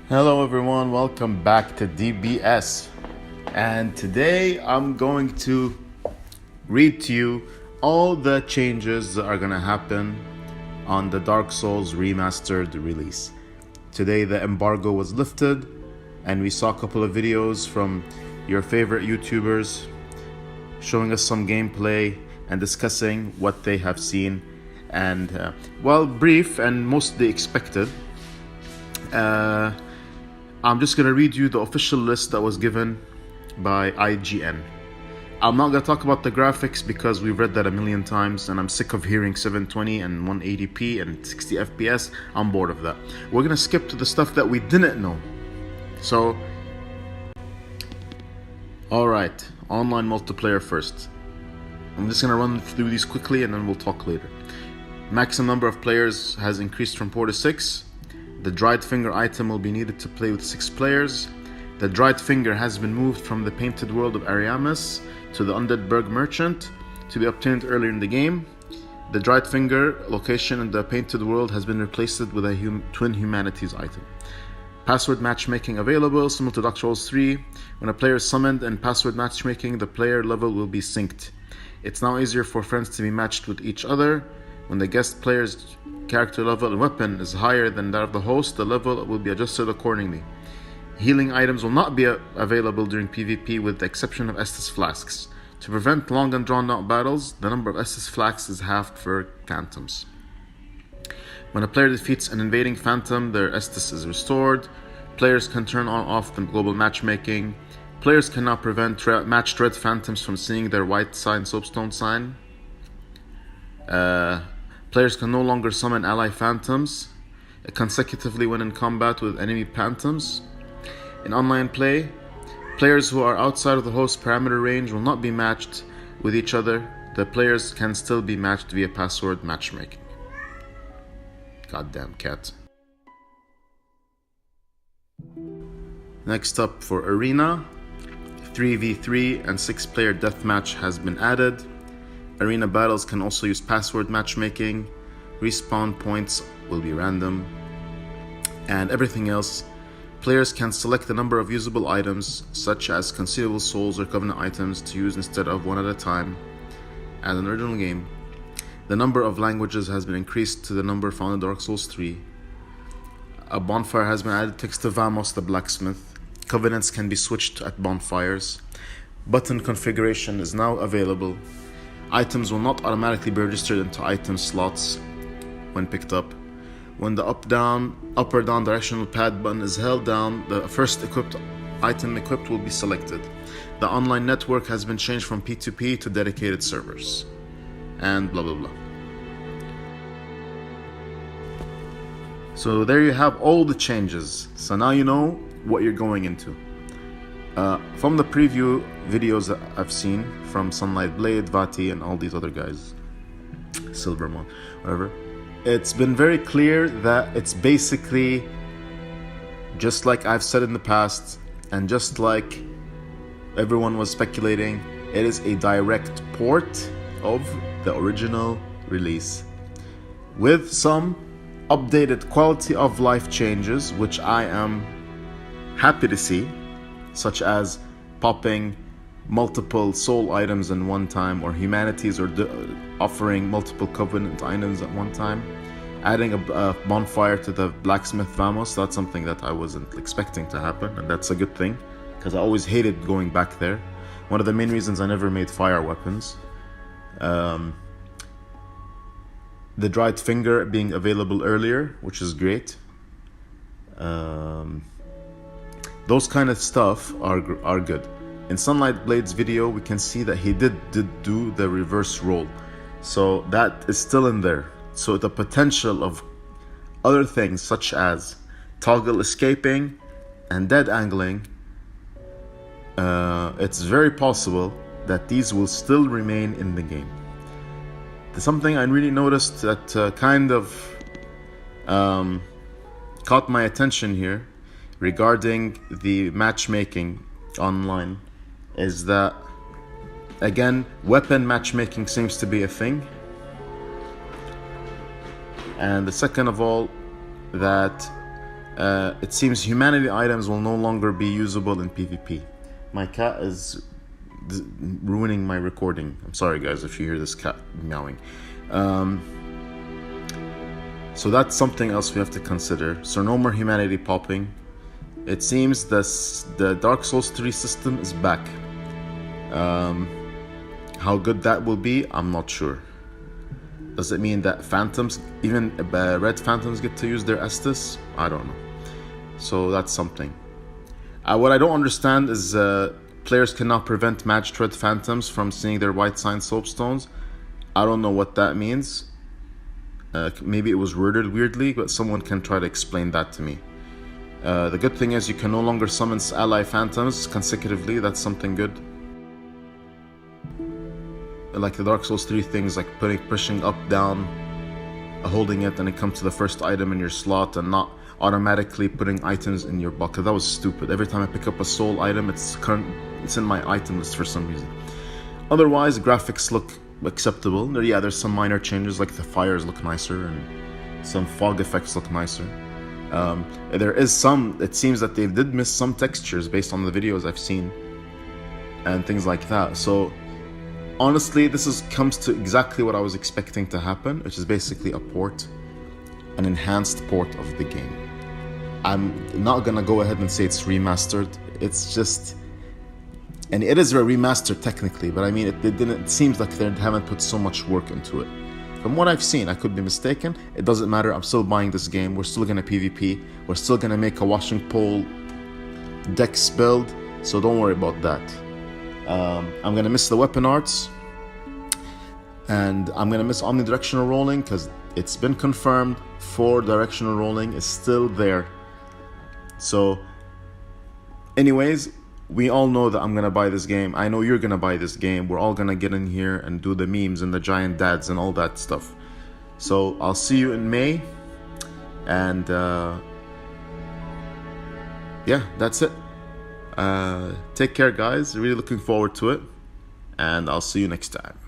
Hello everyone, welcome back to DBS. And today I'm going to read to you all the changes that are going to happen on the Dark Souls Remastered release. Today the embargo was lifted and we saw a couple of videos from your favorite YouTubers showing us some gameplay and discussing what they have seen. And brief and mostly expected. I'm just going to read you the official list that was given by IGN. I'm not going to talk about the graphics because we've read that a million times and I'm sick of hearing 720 and 180p and 60 FPS. I'm bored of that. We're going to skip to the stuff that we didn't know. So, alright, online multiplayer first. I'm just going to run through these quickly and then we'll talk later. Maximum number of players has increased from 4 to 6. The dried finger item will be needed to play with 6 players. The dried finger has been moved from the painted world of Ariamis to the Undead Burg Merchant to be obtained earlier in the game. The dried finger location in the painted world has been replaced with a twin humanities item. Password matchmaking available, similar to Dark Souls 3. When a player is summoned in password matchmaking, the player level will be synced. It's now easier for friends to be matched with each other. When the guest player's character level and weapon is higher than that of the host, the level will be adjusted accordingly. Healing items will not be available during PvP with the exception of Estus flasks. To prevent long and drawn out battles, the number of Estus flasks is halved for phantoms. When a player defeats an invading phantom, their Estus is restored. Players can turn on off the global matchmaking. Players can now prevent matched red phantoms from seeing their white sign soapstone sign. Players can no longer summon ally phantoms consecutively when in combat with enemy phantoms. In online play, players who are outside of the host parameter range will not be matched with each other. The players can still be matched via password matchmaking. Goddamn cat. Next up for Arena, 3v3 and 6-player deathmatch has been added. Arena battles can also use password matchmaking. Respawn points will be random. And everything else, players can select the number of usable items, such as concealable souls or covenant items, to use instead of one at a time, as an original game. The number of languages has been increased to the number found in Dark Souls 3. A bonfire has been added next to Vamos the blacksmith. Covenants can be switched at bonfires. Button configuration is now available. Items will not automatically be registered into item slots when picked up. When the up or down directional pad button is held down, the first item equipped will be selected. The online network has been changed from P2P to dedicated servers. And blah blah blah. So there you have all the changes. So now you know what you're going into. From the preview videos that I've seen from Sunlight Blade, Vati, and all these other guys, Silvermon, whatever, it's been very clear that it's basically just like I've said in the past, and just like everyone was speculating, it is a direct port of the original release with some updated quality of life changes, which I am happy to see, such as popping multiple soul items in one time, or humanities, or offering multiple covenant items at one time, adding a bonfire to the blacksmith Vamos. That's something that I wasn't expecting to happen, and that's a good thing because I always hated going back there. One of the main reasons I never made fire weapons. The dried finger being available earlier, which is great. Those kind of stuff are good. In Sunlight Blade's video, we can see that he did do the reverse roll. So that is still in there. So the potential of other things such as toggle escaping and dead angling, it's very possible that these will still remain in the game. Something I really noticed that kind of caught my attention here regarding the matchmaking online is that, again, weapon matchmaking seems to be a thing. And the second of all, that it seems humanity items will no longer be usable in PvP. My cat is ruining my recording. I'm sorry guys if you hear this cat meowing. So that's something else we have to consider. So no more humanity popping. It seems the Dark Souls 3 system is back. How good that will be, I'm not sure. Does it mean that phantoms, even red phantoms, get to use their Estus? I don't know. So that's something. What I don't understand is players cannot prevent matched red phantoms from seeing their white sign soapstones. I don't know what that means. Maybe it was worded weirdly, but someone can try to explain that to me. The good thing is you can no longer summon ally phantoms consecutively. That's something good. Like the Dark Souls 3 things, like pushing up, down, holding it, and it comes to the first item in your slot, and not automatically putting items in your bucket. That was stupid. Every time I pick up a soul item, it's in my item list for some reason. Otherwise, graphics look acceptable. There's some minor changes, like the fires look nicer and some fog effects look nicer. There is some, it seems that they did miss some textures based on the videos I've seen and things like that. So honestly, this comes to exactly what I was expecting to happen, which is basically an enhanced port of the game. I'm not gonna go ahead and say it's remastered. It's just, and it is a remaster technically, but I mean, it seems like they haven't put so much work into it. From what I've seen, I could be mistaken. It doesn't matter. I'm still buying this game. We're still gonna PvP. We're still gonna make a washing pole dex build, so don't worry about that. I'm gonna miss the weapon arts, and I'm gonna miss omnidirectional rolling because it's been confirmed 4 directional rolling is still there. So anyways, we all know that I'm gonna buy this game. I know you're gonna buy this game. We're all gonna get in here and do the memes and the giant dads and all that stuff. So I'll see you in May, and yeah, that's it. Take care guys, really looking forward to it, and I'll see you next time.